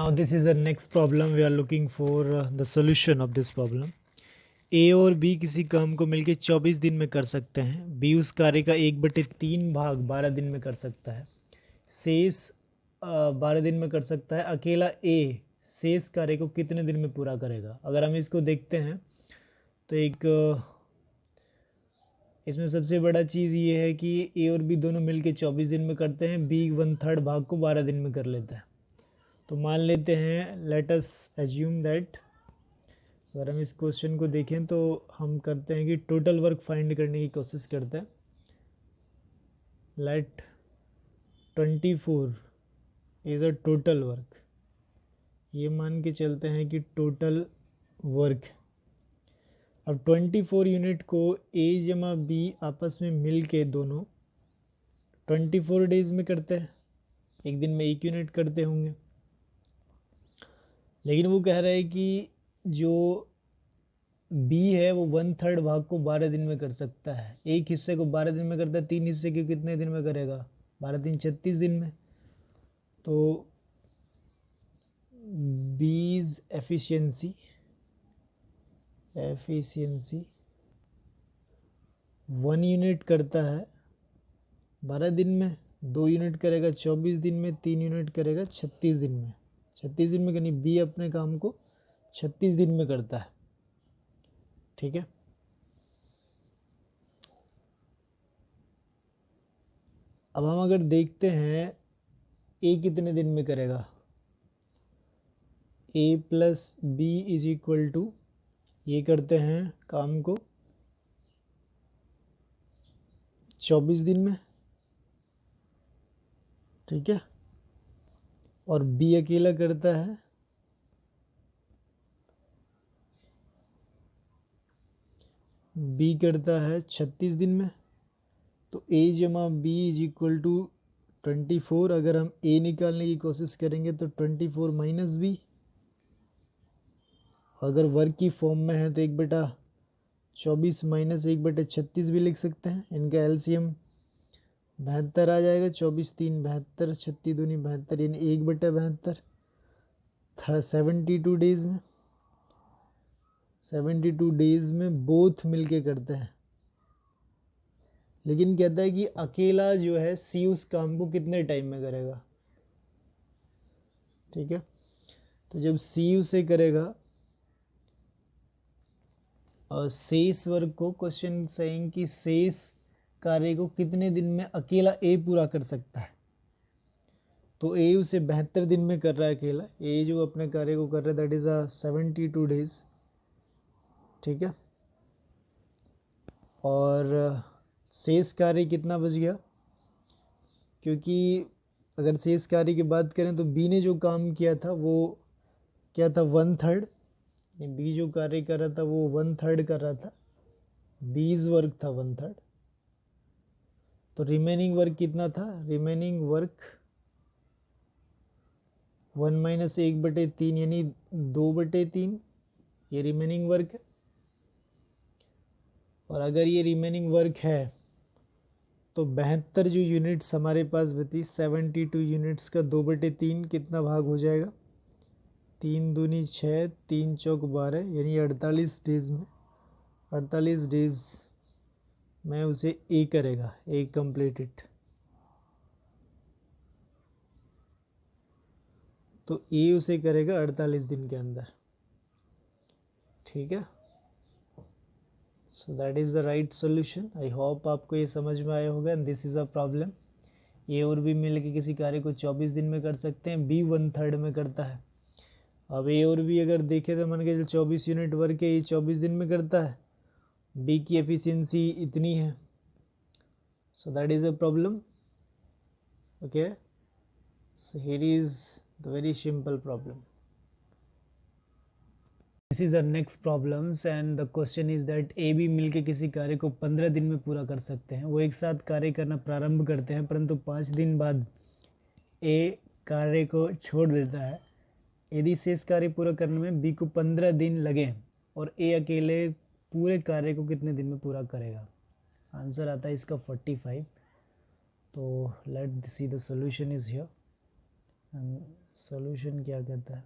Now this is the next problem. We are looking for the solution of this problem. ए और B किसी काम को मिलकर 24 दिन में कर सकते हैं। बी उस कार्य का 1/3 भाग 12 दिन में कर सकता है। शेष 12 दिन में कर सकता है। अकेला ए शेष कार्य को कितने दिन में पूरा करेगा? अगर हम इसको देखते हैं तो इसमें सबसे बड़ा चीज़ ये है कि ए और बी दोनों मिलकर 24 दिन में करते हैं। बी 1/3 भाग को 12 दिन में कर लेता है। तो मान लेते हैं, लेट अस एज्यूम दैट, अगर हम इस क्वेश्चन को देखें तो हम करते हैं कि टोटल वर्क फाइंड करने की कोशिश करते हैं। Let 24 is a total work, ये मान के चलते हैं कि टोटल वर्क। अब 24 यूनिट को ए जमा बी आपस में मिल के दोनों 24 डेज में करते हैं। एक दिन में 1 यूनिट करते होंगे, लेकिन वो कह रहे हैं कि जो बी है वो 1/3 भाग को 12 दिन में कर सकता है। एक हिस्से को 12 दिन में करता है, 3 हिस्से को कितने दिन में करेगा? 12 3 36 दिन में। तो बीज एफिशिएंसी 1 यूनिट करता है 12 दिन में, 2 यूनिट करेगा 24 दिन में, 3 यूनिट करेगा 36 दिन में। 36 दिन में यानी बी अपने काम को 36 दिन में करता है। ठीक है, अब हम अगर देखते हैं ए कितने दिन में करेगा, A plus B is equal to, ये करते हैं काम को 24 दिन में। ठीक है, और बी अकेला करता है बी करता है 36 दिन में। तो ए जमा बी इज इक्वल टू 24। अगर हम ए निकालने की कोशिश करेंगे तो 24 माइनस बी, अगर वर्क की फॉर्म में है तो 1/24 माइनस 1/36 भी लिख सकते हैं। इनका एलसीएम 72 आ जाएगा। 24 3 72, 36 दूनी 72, यानी 1/72 72 डेज में। 72 डेज में बोथ मिलके करते हैं, लेकिन कहता है कि अकेला जो है सी उस काम को कितने टाइम में करेगा। ठीक है, तो जब सी उसे करेगा और शेष वर्ग को, क्वेश्चन सेइंग कि शेष कार्य को कितने दिन में अकेला ए पूरा कर सकता है। तो ए उसे 72 दिन में कर रहा है अकेला। ए जो अपने कार्य को कर रहा है दैट इज 72 डेज। ठीक है, और शेष कार्य कितना बच गया? क्योंकि अगर शेष कार्य की बात करें तो बी ने जो काम किया था वो क्या था? 1/3। बी जो कार्य कर रहा था वो 1/3 कर रहा था। बीज वर्क था 1/3। तो रिमेनिंग वर्क कितना था? रिमेनिंग वर्क 1 माइनस 1/3 यानी 2/3, ये रिमेनिंग वर्क है। और अगर ये रिमेनिंग वर्क है तो 72 जो यूनिट्स हमारे पास बची, 72 यूनिट्स का 2/3 कितना भाग हो जाएगा? 3 दूनी 6, 3 चौक 12, यानी 48 डेज में, 48 डेज में उसे ए करेगा, ए कंप्लीटेड। तो ए उसे करेगा 48 दिन के अंदर। ठीक है, so that is the right solution. I hope आपको ये समझ में आया होगा। And this is a problem. A और बी मिल के किसी कार्य को 24 दिन में कर सकते हैं। बी 1/3 में करता है। अब ए और बी अगर देखें तो मान के 24 यूनिट वर्क है, ये 24 दिन में करता है। बी की एफिशिएंसी इतनी है, so that is a problem. Okay, so here is the very simple problem. This is the next problems and the question is that A B मिलके किसी कार्य को 15 दिन में पूरा कर सकते हैं। वो एक साथ कार्य करना प्रारंभ करते हैं, परंतु 5 दिन बाद ए कार्य को छोड़ देता है। यदि शेष कार्य पूरा करने में बी को 15 दिन लगे और ए अकेले पूरे कार्य को कितने दिन में पूरा करेगा? आंसर आता है इसका 45। तो let see the solution is here. Solution क्या कहता है।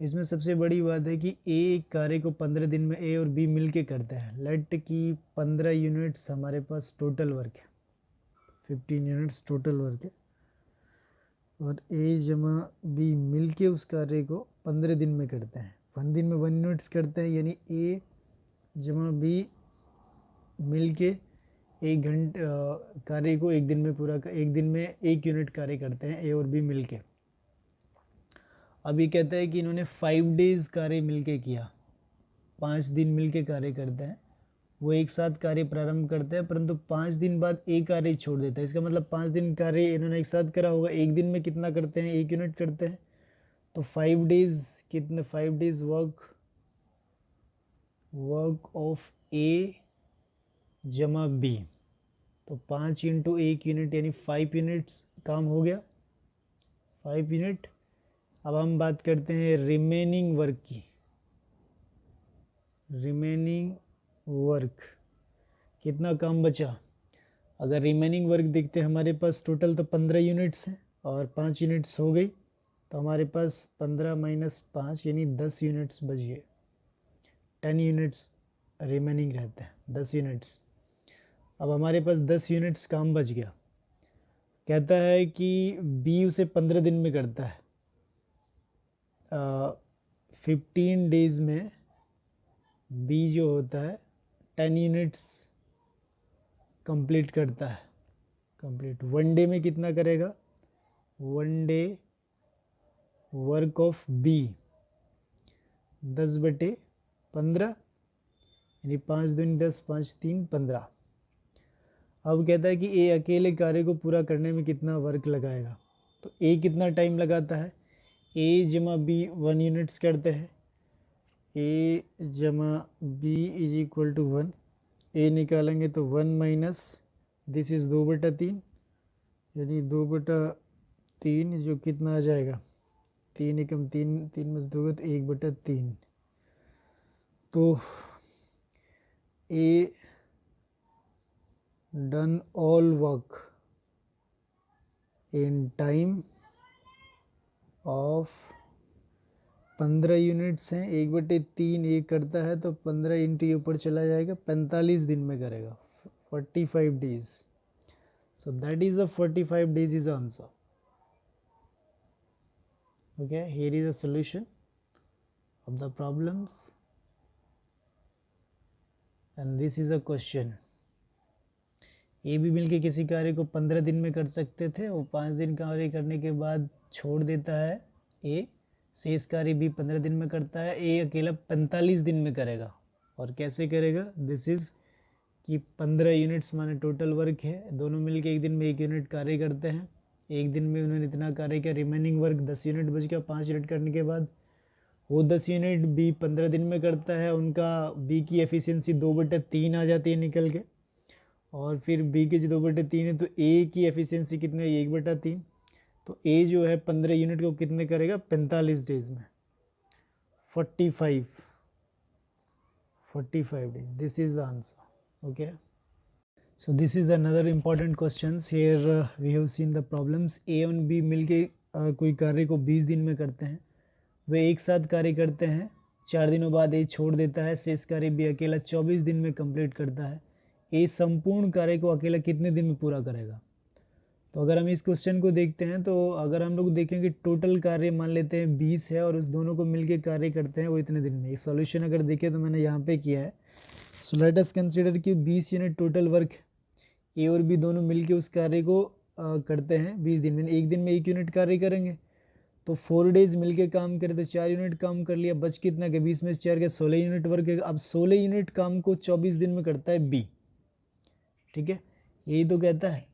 इसमें सबसे बड़ी बात है कि ए कार्य को 15 दिन में ए और बी मिलके करते हैं। लेट की 15 यूनिट्स हमारे पास टोटल वर्क है, 15 यूनिट्स टोटल वर्क है, और ए जमा बी मिलके उस कार्य को 15 दिन में करते हैं। 1 दिन में 1 यूनिट्स करते हैं, यानी ए जमा बी मिलके 1 घंटे कार्य को 1 दिन में पूरा कर, 1 दिन में 1 यूनिट कार्य करते हैं ए और बी मिलके। अब ये कहता है कि इन्होंने 5 डेज कार्य मिलके किया, 5 दिन मिलके कार्य करते हैं। वो एक साथ कार्य प्रारंभ करते हैं, परंतु 5 दिन बाद एक कार्य छोड़ देता है। इसका मतलब 5 दिन कार्य इन्होंने एक साथ करा होगा, 1 दिन में कितना करते हैं, 1 यूनिट करते हैं। तो 5 डेज कितने, 5 डेज वर्क ऑफ ए जमा बी, तो 5 इंटू 1 यूनिट यानी 5 यूनिट्स काम हो गया, 5 यूनिट। अब हम बात करते हैं रिमेनिंग वर्क की। रिमेनिंग वर्क कितना काम बचा। अगर रिमेनिंग वर्क देखते हैं हमारे पास टोटल तो 15 यूनिट्स हैं और 5 यूनिट्स हो गई, तो हमारे पास 15 माइनस 5 यानी 10 यूनिट्स बच गए। 10 यूनिट्स रिमेनिंग रहते हैं, 10 यूनिट्स। अब हमारे पास 10 यूनिट्स काम बच गया। कहता है कि बी उसे 15 दिन में करता है, 15 डेज में बी जो होता है 10 यूनिट्स कंप्लीट करता है। कंप्लीट 1 डे में कितना करेगा, 1 डे वर्क ऑफ बी 10/15 यानी 5 दूनी 10, 5 3 15। अब कहता है कि ए अकेले कार्य को पूरा करने में कितना वर्क लगाएगा। तो ए कितना टाइम लगाता है, ए जमा बी 1 यूनिट्स करते हैं, ए जमा बी इज इक्वल टू 1। ए निकालेंगे तो 1 माइनस दिस इज़ 2/3 यानी 2/3 जो कितना आ जाएगा, 3 एकम 3, 3 में से 2 तो 1/3। तो A done all work in time of 15 units हैं, 1/3 ये करता है तो 15 इंटू ये ऊपर चला जाएगा, 45 दिन में करेगा, 45 days. So that is the 45 days is answer. Okay, here is the solution of the problems and this is a question. A भी मिलके किसी कार्य को 15 दिन में कर सकते थे, वो 5 दिन कार्य करने के बाद छोड़ देता है ए, शेष कार्य भी 15 दिन में करता है। ए अकेला 45 दिन में करेगा। और कैसे करेगा, दिस इज़ कि 15 यूनिट्स माने टोटल वर्क है, दोनों मिलके 1 दिन में 1 यूनिट कार्य करते हैं। 1 दिन में उन्होंने इतना कार्य किया, रिमेनिंग वर्क 10 यूनिट बच गया। 5 यूनिट करने के बाद वो 10 यूनिट बी 15 दिन में करता है, उनका बी की एफिशिएंसी 2/3 आ जाती है निकल के। और फिर बी के जो 2/3 है तो ए की एफिशिएंसी कितने, 1/3। तो ए जो है 15 यूनिट को कितने करेगा, 45 डेज में, 45 days. This is the answer. Okay, so this is another important questions. Here we have seen the problems. A और बी मिलके कोई कार्य को 20 दिन में करते हैं, वे एक साथ कार्य करते हैं। 4 दिनों बाद ए छोड़ देता है, शेष कार्य बी अकेला 24 दिन में कंप्लीट करता है। ए संपूर्ण कार्य को अकेला कितने दिन में पूरा करेगा। तो अगर हम इस क्वेश्चन को देखते हैं तो अगर हम लोग देखेंगे टोटल कार्य मान लेते हैं 20 है और उस दोनों को मिलके कार्य करते हैं वो इतने दिन में। एक सॉल्यूशन अगर देखें तो मैंने यहाँ पे किया है। सो लेट अस कंसीडर कि 20 यूनिट टोटल वर्क है, ए और बी दोनों मिलके उस कार्य को करते हैं 20 दिन में। 1 दिन में 1 यूनिट कार्य करेंगे, तो 4 डेज मिलके काम करें तो 4 यूनिट काम कर लिया, बच कितना के 20 में से 4 के 16 यूनिट वर्क है। अब 16 यूनिट काम को 24 दिन में करता है बी। ठीक है, यही तो कहता है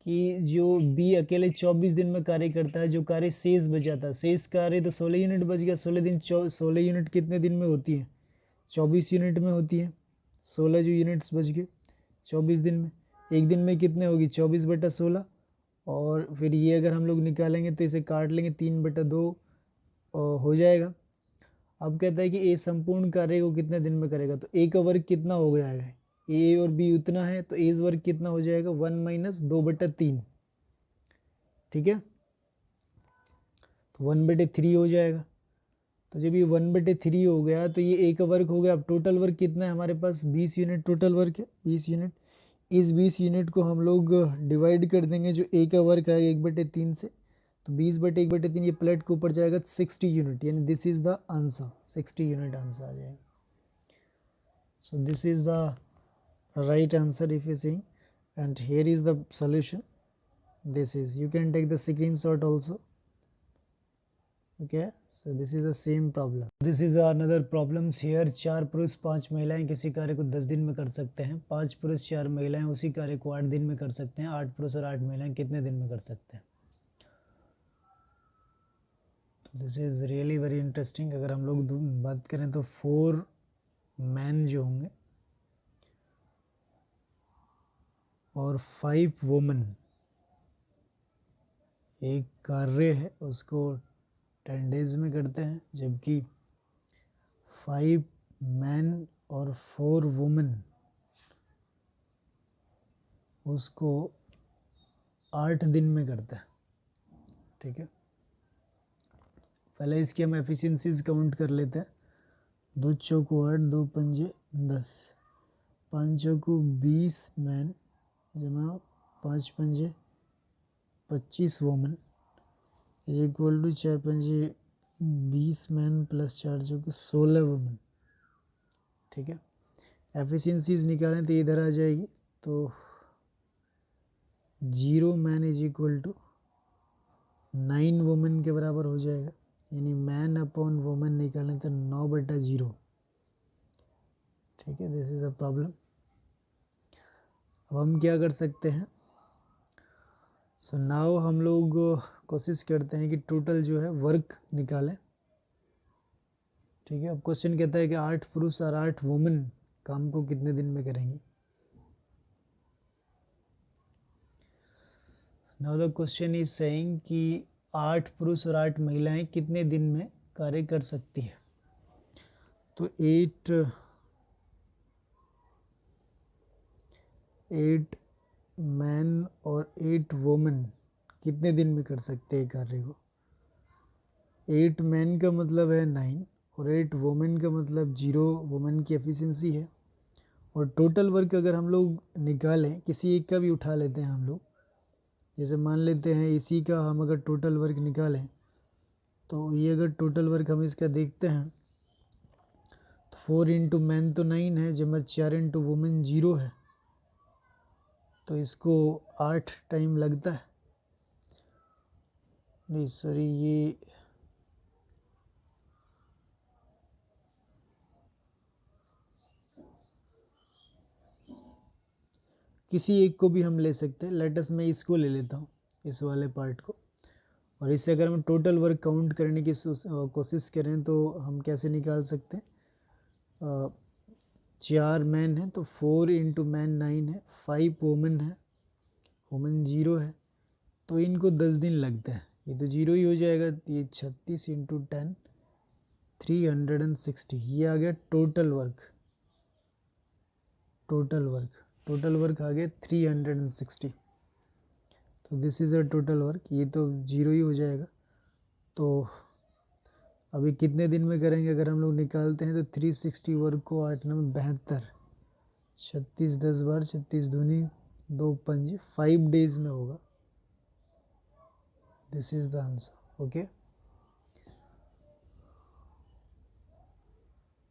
कि जो बी अकेले 24 दिन में कार्य करता है, जो कार्य शेष बच जाता है, शेष कार्य तो 16 यूनिट बच गया। 16 यूनिट कितने दिन में होती है, 24 यूनिट में होती है। 16 जो यूनिट्स बच गए 24 दिन में, 1 दिन में कितने होगी, 24/16। और फिर ये अगर हम लोग निकालेंगे तो इसे काट लेंगे, 3/2 हो जाएगा। अब कहता है कि ए संपूर्ण कार्य को कितने दिन में करेगा, तो ए का वर्क कितना हो गया है, ए और बी उतना है, तो एज वर्क कितना हो जाएगा 1 माइनस 2/3, ठीक है, तो 1/3 हो जाएगा। तो जब ये 1/3 हो गया तो ये ए का वर्क हो गया। अब टोटल वर्क कितना है हमारे पास, 20 यूनिट टोटल वर्क है, 20 यूनिट। इस 20 यूनिट को हम लोग डिवाइड कर देंगे जो ए का वर्क है 1/3 से, तो 20/1/3 ये प्लेट के ऊपर जाएगा 60 यूनिट, यानी this is the answer, 60 unit answer आ जाएगा। So this is the right answer if you see, and here is the solution. This is, you can take the screenshot also, okay, so this is the same problem. This is another problems here. 4 पुरुष 5 महिलाएं किसी कार्य को 10 दिन में कर सकते हैं। 5 पुरुष 4 महिलाएं उसी कार्य को 8 दिन में कर सकते हैं। 8 पुरुष और 8 महिलाएं कितने दिन में कर सकते हैं? तो this is really very interesting. अगर हम लोग बात करें तो 4 मैन जो होंगे और 5 वुमेन, एक कार्य है उसको 10 डेज में करते हैं, जबकि 5 मैन और 4 वुमेन उसको 8 दिन में करते हैं, ठीक है। पहले इसकी हम एफिशिएंसीज काउंट कर लेते हैं। 2 चौको 8, 2 पंजे 10, 5 चौको 20 मैन जमा 5 पंजे 25 वुमेन इज इक्वल टू 4 पंजे 20 मैन प्लस 4 चौके 16 वुमेन, ठीक है। एफिशिएंसीज निकालें तो इधर आ जाएगी, तो 0 man is equal to 9 women के बराबर हो जाएगा, यानी मैन अपॉन वुमेन निकालें तो 9/0, ठीक है। This is a problem. अब हम क्या कर सकते हैं, सो नाउ हम लोग कोशिश करते हैं कि टोटल जो है वर्क निकालें, ठीक है। अब क्वेश्चन कहता है कि 8 पुरुष और 8 वुमेन काम को कितने दिन में करेंगे। Now the question is saying कि 8 पुरुष और 8 महिलाएं कितने दिन में कार्य कर सकती है। तो 8 मैन और 8 वुमेन कितने दिन में कर सकते हैं कार्य को। 8 मैन का मतलब है 9 और 8 वुमेन का मतलब 0 वुमेन की एफिशिएंसी है। और टोटल वर्क अगर हम लोग निकालें, किसी एक का भी उठा लेते हैं हम लोग, जैसे मान लेते हैं इसी का हम अगर टोटल वर्क निकालें, तो ये अगर टोटल वर्क हम इसका देखते हैं तो 4 इंटू मैन तो 9 है, जब 4 इंटू वुमेन 0 है, तो इसको 8 टाइम लगता है। नहीं सॉरी, ये किसी एक को भी हम ले सकते हैं। लेटस मैं इसको ले लेता हूँ, इस वाले पार्ट को, और इससे अगर हम टोटल वर्क काउंट करने की कोशिश करें तो हम कैसे निकाल सकते हैं। 4 मैन है तो 4 इंटू मैन 9 है, 5 वुमेन है, वुमेन 0 है, तो इनको 10 दिन लगते हैं। ये तो 0 ही हो जाएगा। ये 36 इंटू 10 360, ये आ गया टोटल वर्क। टोटल वर्क आ गया 360। तो this is a total work, ये तो 0 ही हो जाएगा। तो अभी कितने दिन में करेंगे अगर हम लोग निकालते हैं, तो 360 वर्क को 8 9 72, 36 10 बार 36 दूनी 2 पंजे 5 डेज में होगा। This is the answer, okay.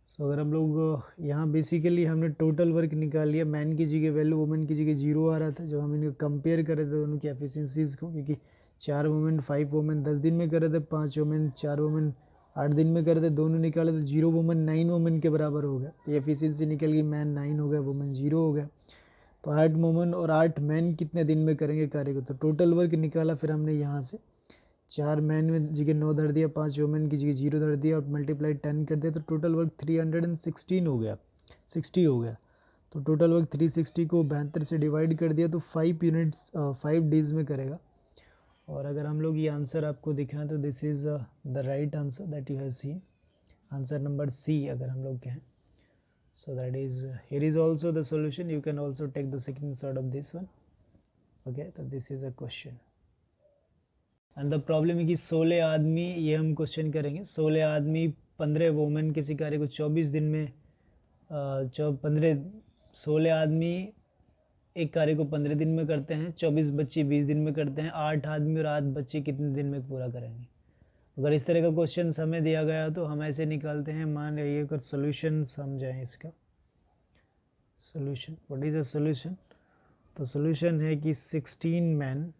सो अगर हम लोग यहाँ बेसिकली हमने टोटल वर्क निकाल लिया, मैन की जगह वैल्यू वुमेन की जगह 0 आ रहा था जब हम इनको कंपेयर कर रहे थे दोनों की एफिशिएंसीज को, क्योंकि 4 वुमेन 5 वुमेन 10 दिन में कर रहे थे, 5 वुमेन 4 वुमेन 8 दिन में कर रहे थे, दोनों निकाले तो 0 वुमेन 9 वुमेन के बराबर हो गया। तो एफिशिएंसी निकल गई, मैन 9 हो गया, वुमेन 0 हो गया। तो 8 वुमेन और 8 मैन कितने दिन में करेंगे कार्य को, तो टोटल वर्क निकाला। फिर हमने यहाँ से 4 मैन में जगह 9 धर दिया, 5 वुमेन की जगह 0 धर दिया और मल्टीप्लाई 10 कर दिया, तो टोटल वर्क 316 हो गया, 60 हो गया। तो टोटल वर्क 360 को 72 से डिवाइड कर दिया तो 5 यूनिट्स 5 डेज में करेगा। और अगर हम लोग ये आंसर आपको दिखाएं तो this is the right answer that you have seen, answer number C अगर हम लोग कहें। So that is here is also the solution. You can also take the screenshot of this one. Okay, so this is a question. And the problem है कि 16 आदमी, ये हम question करेंगे, 16 आदमी 15 वोमेन किसी कार्य को 24 दिन में 16 आदमी एक कार्य को 15 दिन में करते हैं, 24 बच्चे 20 दिन में करते हैं, 8 आदमी और 8 बच्चे कितने दिन में पूरा करेंगे। अगर इस तरह का क्वेश्चन हमें दिया गया तो हम ऐसे निकालते हैं। मान लीजिए अगर सोल्यूशन समझाएं इसका solution, what is a solution. तो सोल्यूशन है कि 16 मैन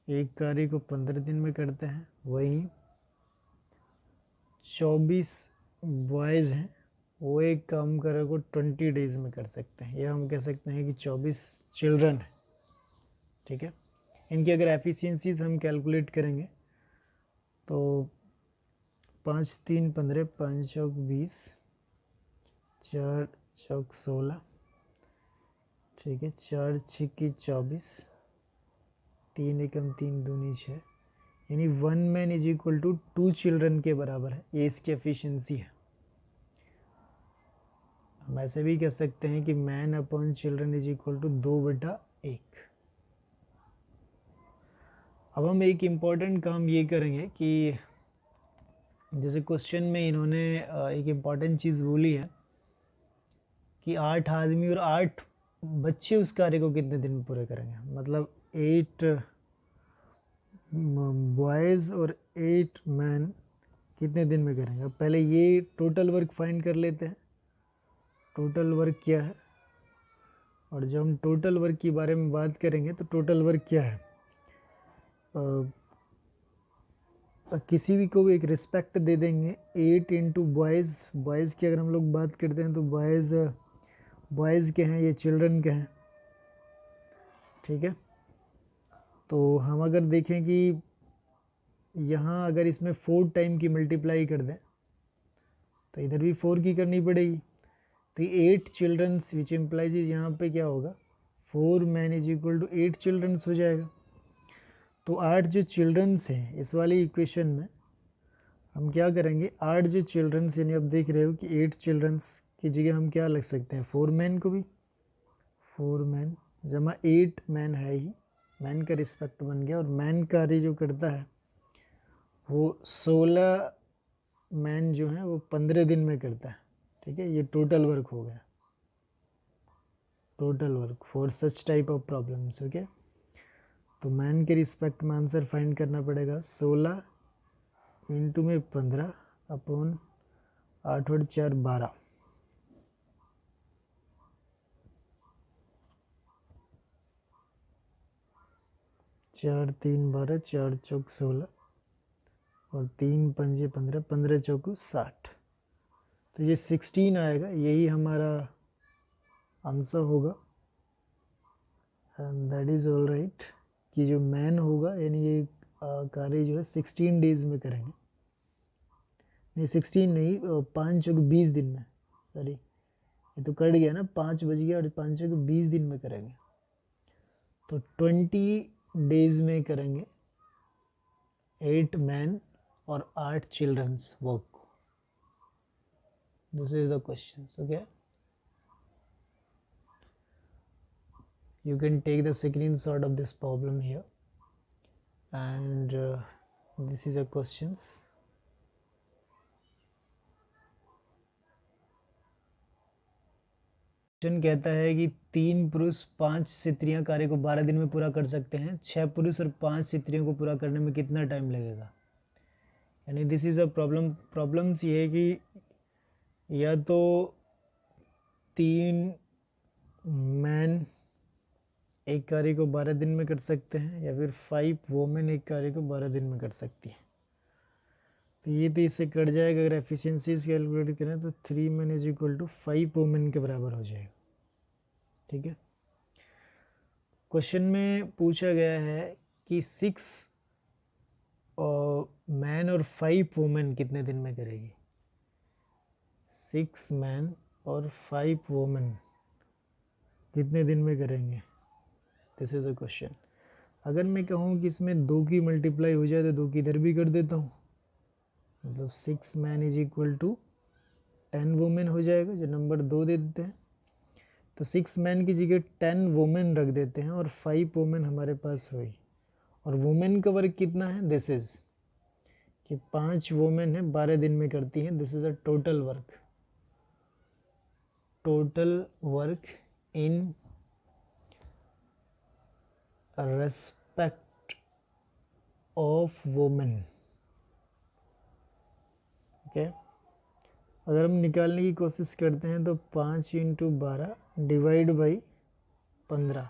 एक कार्य को 15 दिन में करते हैं, वहीं 24 बॉयज़ हैं वो एक काम करे को 20 डेज में कर सकते हैं, या हम कह सकते हैं कि 24 चिल्ड्रन है। ठीक है, इनकी अगर एफिशिएंसीज हम कैलकुलेट करेंगे तो 5 3 15, 5 चौक 20, 4 चौक 16, ठीक है, 4 छिक्की 24, 3 एकम 3 दूनी 6, यानी 1 man is equal to 2 children के बराबर है। ये इसकी एफिशिएंसी है। हम ऐसे भी कह सकते हैं कि man upon children is equal to 2/1। अब हम एक इम्पॉर्टेंट काम ये करेंगे कि जैसे क्वेश्चन में इन्होंने एक इम्पॉर्टेंट चीज़ बोली है कि 8 आदमी और 8 बच्चे उस कार्य को कितने दिन में पूरे करेंगे, मतलब 8 बॉयज़ और 8 मैन कितने दिन में करेंगे। अब पहले ये टोटल वर्क फाइंड कर लेते हैं, टोटल वर्क क्या है। और जब हम टोटल वर्क के बारे में बात करेंगे तो टोटल वर्क क्या है, किसी भी को एक रिस्पेक्ट दे देंगे। 8 इंटू बॉयज़, बॉयज़ की अगर हम लोग बात करते हैं तो बॉयज़ के हैं, ये चिल्ड्रन के हैं। ठीक है, तो हम अगर देखें कि यहाँ अगर इसमें 4 टाइम की मल्टीप्लाई कर दें तो इधर भी 4 की करनी पड़ेगी। तो 8 चिल्ड्रंस विच इम्प्लाइज यहाँ पे क्या होगा, 4 man is equal to 8 childrens हो जाएगा। तो 8 जो चिल्ड्रंस हैं इस वाली इक्वेशन में हम क्या करेंगे, 8 जो चिल्ड्रंस, यानी अब देख रहे हो कि 8 चिल्ड्रंस की जगह हम क्या लग सकते हैं, 4 मैन को भी, 4 मैन जमा 8 मैन है ही, मैन का रिस्पेक्ट बन गया। और मैन कार्य जो करता है वो 16 मैन जो है वो 15 दिन में करता है। ठीक है, ये टोटल वर्क हो गया, total work for such type of problems. Okay, तो मैन के रिस्पेक्ट में आंसर फाइंड करना पड़ेगा 16 इंटू में 15 अपॉन 8 और 4 12, 4 3 12, 4 चौक 16 और 3 पंजे 15, 15 चौक 60। तो ये 16 आएगा, यही हमारा आंसर होगा। And that is all right कि जो मैन होगा, यानी ये कार्य जो है 16 डेज में करेंगे, नहीं 16 नहीं, 5 चौक 20 दिन में, सॉरी ये तो कट गया ना, 5 बज गया, और 5 चौक 20 दिन में करेंगे। तो 20 डेज में करेंगे 8 मैन और 8 childrens work. This is the question. Okay, you can take the screenshot of this problem here, and this is a questions। Question कहता है कि 3 पुरुष 5 स्त्रियां कार्य को 12 दिन में पूरा कर सकते हैं, 6 पुरुष और 5 स्त्रियों को पूरा करने में कितना टाइम लगेगा। यानी this is a problem. Problems ये है कि या तो 3 मैन एक कार्य को 12 दिन में कर सकते हैं, या फिर 5 वोमेन एक कार्य को 12 दिन में कर सकती है। तो ये तो इससे कट जाएगा। अगर एफिशिएंसीज कैलकुलेट करें तो 3 man is equal to 5 women के बराबर हो जाएगा। ठीक है, क्वेश्चन में पूछा गया है कि 6 मैन और 5 वोमेन कितने दिन में करेगी। 6 मैन और 5 वोमेन कितने दिन में करेंगे, दिस इज़ अ क्वेश्चन। अगर मैं कहूँ कि इसमें 2 की मल्टीप्लाई हो जाए तो 2 की इधर भी कर देता हूँ, मतलब 6 man is equal to 10 women हो जाएगा, जो नंबर 2 दे देते हैं। तो 6 मैन की जगह 10 वुमेन रख देते हैं और 5 वुमेन हमारे पास हुई। और वुमेन का वर्क कितना है, दिस इज कि 5 वुमेन है 12 दिन में करती हैं। This is a total work, total work in respect of women. Okay, अगर हम निकालने की कोशिश करते हैं तो 5 इंटू 12 डिवाइड बाई 15,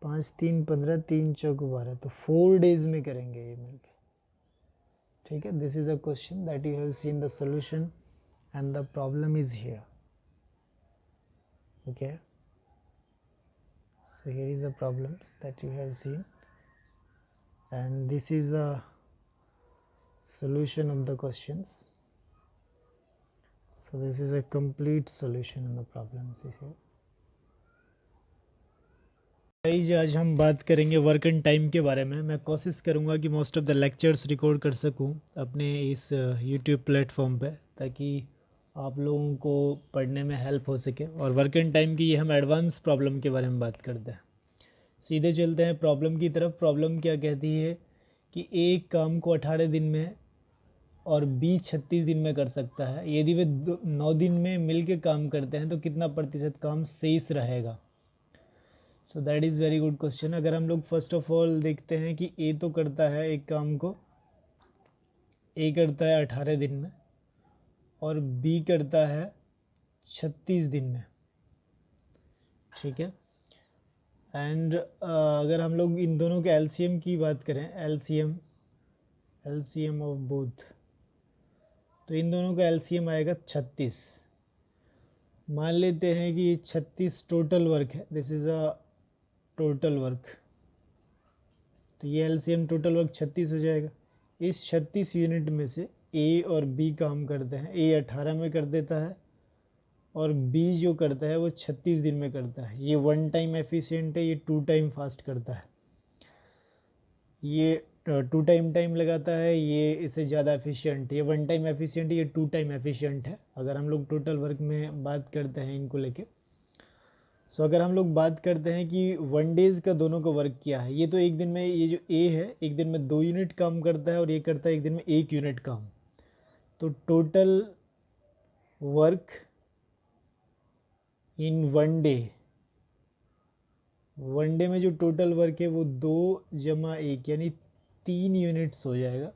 5 3 15, 3 चौक 12, तो 4 डेज में करेंगे ये मिलके। ठीक है, this is a question that you have seen the solution and the problem is here. Okay, so here is the problems that you have seen and this is the solution of the questions. So this is a complete solution of the problems here. Guys आज हम बात करेंगे work and time के बारे में। मैं कोशिश करूंगा कि most of the lectures record कर सकूं अपने इस यूट्यूब प्लेटफॉर्म पे, ताकि आप लोगों को पढ़ने में हेल्प हो सके। और वर्क एंड टाइम की ये हम एडवांस प्रॉब्लम के बारे में बात करते हैं। सीधे चलते हैं प्रॉब्लम की तरफ। प्रॉब्लम क्या कहती है कि एक काम को 18 दिन में और बी 36 दिन में कर सकता है। यदि वे 9 दिन में मिल के काम करते हैं तो कितना प्रतिशत काम शेष रहेगा। सो that is very good question. अगर हम लोग फर्स्ट ऑफ ऑल देखते हैं कि ए तो करता है एक काम को, ए करता है 18 दिन में और बी करता है 36 दिन में। ठीक है, एंड अगर हम लोग इन दोनों के एलसीएम की बात करें, एलसीएम ऑफ बोथ, तो इन दोनों का एलसीएम आएगा 36। मान लेते हैं कि 36 टोटल वर्क है, this is a total work, तो ये एलसीएम टोटल वर्क 36 हो जाएगा। इस 36 यूनिट में से ए और बी काम करते हैं। ए 18 में कर देता है और बी जो करता है वो 36 दिन में करता है। ये 1 टाइम एफिशिएंट है, ये 2 टाइम फास्ट करता है। ये 2 टाइम लगाता है, ये इससे ज़्यादा एफिशिएंट। ये 1 टाइम एफिशिएंट, ये 2 टाइम एफिशिएंट है। अगर हम लोग टोटल वर्क में बात करते हैं इनको लेके, सो अगर हम लोग बात करते हैं कि 1 डेज़ का दोनों का वर्क क्या है, ये तो एक दिन में, ये जो ए है एक दिन में 2 यूनिट काम करता है और ये करता है एक दिन में 1 यूनिट काम। तो टोटल वर्क इन 1 डे, 1 डे में जो टोटल वर्क है वो 2 जमा 1 यानी 3 यूनिट्स हो जाएगा।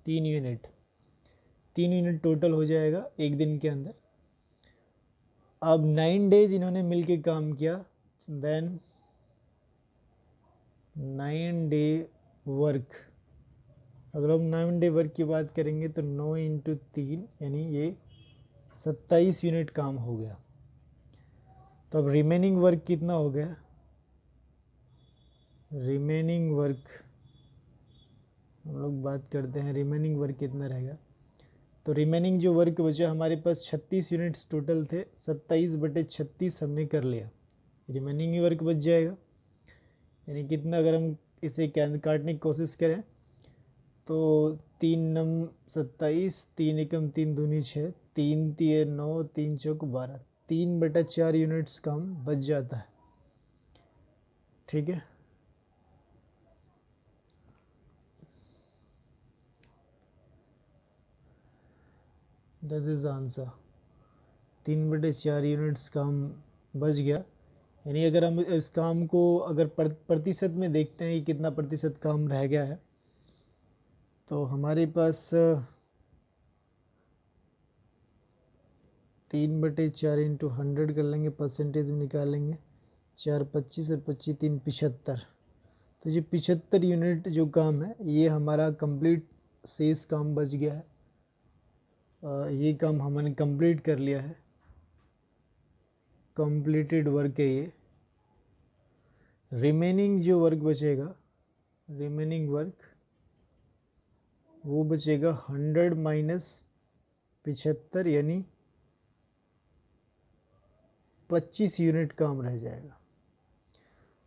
3 यूनिट टोटल हो जाएगा एक दिन के अंदर। अब 9 डेज इन्होंने मिलके काम किया, देन 9 डे वर्क, अगर हम 9 डे वर्क की बात करेंगे तो 9 इंटू 3 यानी ये 27 यूनिट काम हो गया। तो अब रिमेनिंग वर्क कितना हो गया, रिमेनिंग वर्क हम लोग बात करते हैं, रिमेनिंग वर्क कितना रहेगा। तो रिमेनिंग जो वर्क बचा हमारे पास 36 यूनिट्स टोटल थे, 27/36 हमने कर लिया, रिमेनिंग ही वर्क बच जाएगा। यानी कितना, अगर हम इसे काटने की कोशिश करें तो 3 नम 27, 3 एकम 3 दूनी 6, 3 तिये 9, 3 चौक 12, 3/4 यूनिट्स काम बच जाता है। ठीक है, दैट इज आंसर। 3/4 यूनिट्स काम बच गया। यानी अगर हम इस काम को अगर प्रतिशत में देखते हैं कि कितना प्रतिशत काम रह गया है, तो हमारे पास 3/4 इंटू 100 कर लेंगे, परसेंटेज में निकालेंगे। 4 25 और 25 3 75। तो ये 75 यूनिट जो काम है ये हमारा कंप्लीट शेष काम बच गया है। ये काम हमने कंप्लीट कर लिया है, कंप्लीटेड वर्क है ये। रिमेनिंग जो वर्क बचेगा, रिमेनिंग वर्क वो बचेगा 100 माइनस 75 यानी 25 यूनिट काम रह जाएगा।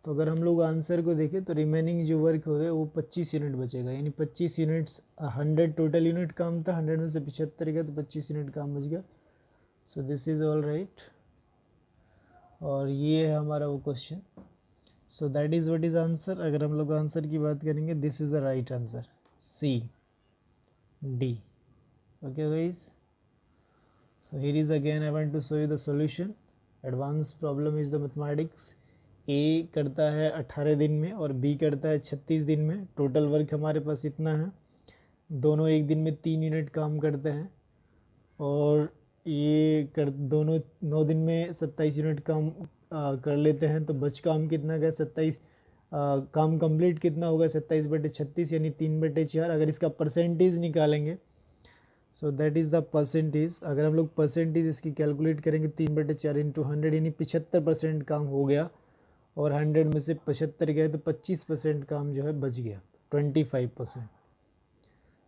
तो अगर हम लोग आंसर को देखें तो रिमेनिंग जो वर्क हो गया वो 25 यूनिट बचेगा, यानी 25 यूनिट्स, 100 टोटल यूनिट काम था, 100 में से 75 गया तो 25 यूनिट काम बच गया। So this is all right, और ये है हमारा वो question. So that is what is answer. अगर हम लोग आंसर की बात करेंगे, this is the right answer, C D. Okay guys, so here is again I want to show you the solution. Advanced problem is the mathematics. A करता है 18 दिन में और B करता है 36 दिन में। टोटल वर्क हमारे पास इतना है, दोनों एक दिन में 3 यूनिट काम करते हैं, और ये दोनों 9 दिन में 27 यूनिट काम कर लेते हैं। तो बच काम कितना गया, 27, काम कंप्लीट कितना होगा 27/36, यानी 3/4। अगर इसका परसेंटेज निकालेंगे, सो दैट इज़ द परसेंटेज। अगर हम लोग परसेंटेज इसकी कैलकुलेट करेंगे 3/4 इंटू 100, यानी 75% काम हो गया, और 100 में से 75 गए तो 25% काम जो है बच गया, 25%।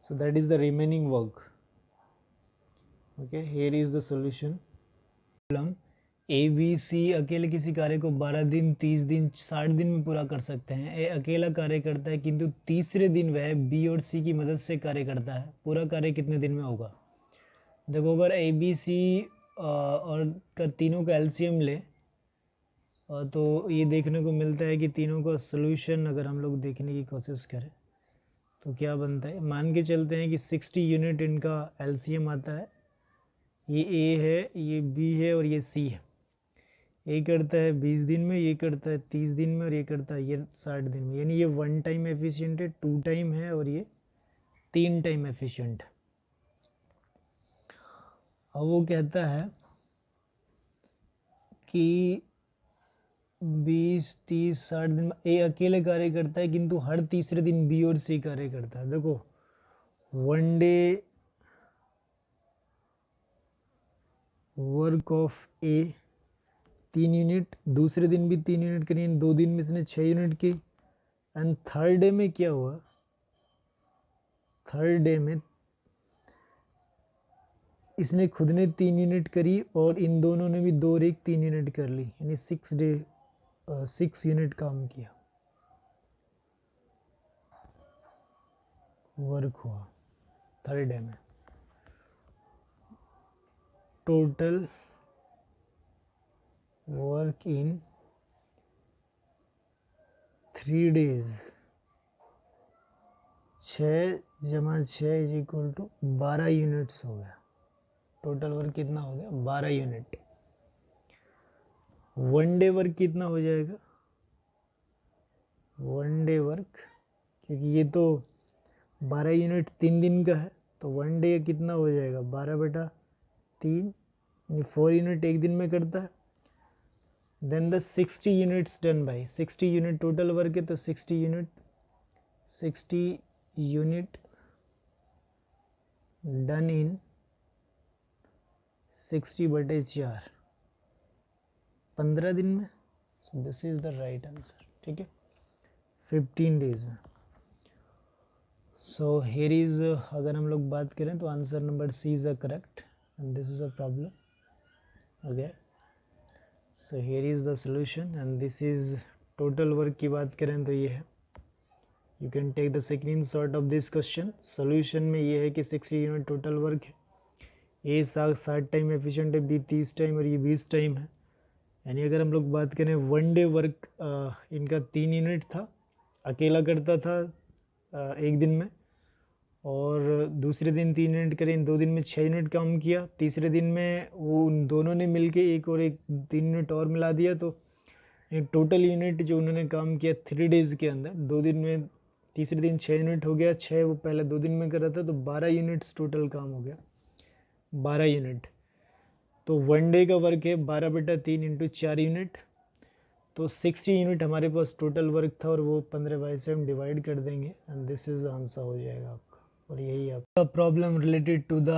So that is the remaining work. Okay, here is the solution. Problem A B C अकेले किसी कार्य को 12 दिन, 30 दिन, 60 दिन में पूरा कर सकते हैं। ए अकेला कार्य करता है, किंतु तीसरे दिन वह बी और सी की मदद से कार्य करता है। पूरा कार्य कितने दिन में होगा? देखो, अगर ए बी सी और का तीनों का एलसीएम ले, तो ये देखने को मिलता है कि तीनों का सोल्यूशन अगर हम लोग देखने की कोशिश करें तो क्या बनता है। मान के चलते हैं कि 60 यूनिट इनका एलसीएम आता है। ये ए है, ये बी है, और ये सी है। ए करता है 20 दिन में, ये करता है 30 दिन में, और ये करता है ये 60 दिन में। यानी ये 1 टाइम एफिशिएंट है, 2 टाइम है, और ये 3 टाइम एफिशिएंट है। अब वो कहता है कि 20, 30, 60 दिन में ए अकेले कार्य करता है, किंतु हर तीसरे दिन बी और सी कार्य करता है। देखो, 1 day work of A 3 unit, दूसरे दिन भी 3 यूनिट करी, 2 दिन में इसने 6 यूनिट की। एंड थर्ड डे में क्या हुआ, थर्ड डे में इसने खुद ने 3 यूनिट करी, और इन दोनों ने भी 2 और 1 3 यूनिट कर ली, यानी 6 यूनिट काम किया, वर्क हुआ थर्ड डे में। Total work in 3 days, 6 × 6 is equal to 12 units हो गया। टोटल वर्क कितना हो गया, 12 यूनिट। 1 डे वर्क कितना हो जाएगा, 1 डे वर्क, क्योंकि ये तो 12 यूनिट 3 दिन का है, तो 1 डे कितना हो जाएगा, 12/3, यानी 4 यूनिट एक दिन में करता है। Then the 60 units done by, 60 unit total work है, तो 60 यूनिट डन इन 60/4, 15 दिन में। सो this is the right answer. ठीक है, 15 डेज में। सो हेयर इज, अगर हम लोग बात करें तो answer number C is a correct, and this is a problem. Okay, so here is the solution, and this is total work की बात करें तो ये है। You can take the screenshot of this question. Solution में ये है कि 60 यूनिट टोटल वर्क है, ए 60 टाइम एफिशिएंट है, बी 30 टाइम, और ये 20 टाइम है। यानी अगर हम लोग बात करें 1 डे वर्क, इनका 3 यूनिट था, अकेला करता था एक दिन में, और दूसरे दिन 3 यूनिट करे, इन 2 दिन में 6 यूनिट काम किया। तीसरे दिन में वो उन दोनों ने मिलके एक और एक 3 यूनिट और मिला दिया, तो टोटल यूनिट जो उन्होंने काम किया 3 डेज़ के अंदर, 2 दिन में, तीसरे दिन 6 यूनिट हो गया, 6 वो पहले 2 दिन में कर रहा था, तो 12 यूनिट्स टोटल काम हो गया, 12 यूनिट। तो 1 डे का वर्क है 12/3 इंटू 4 यूनिट, तो 60 यूनिट हमारे पास टोटल वर्क था, और वो 15 से हम डिवाइड कर देंगे, एंड दिस इज आंसर हो जाएगा आपका। और यही आपका problem related to the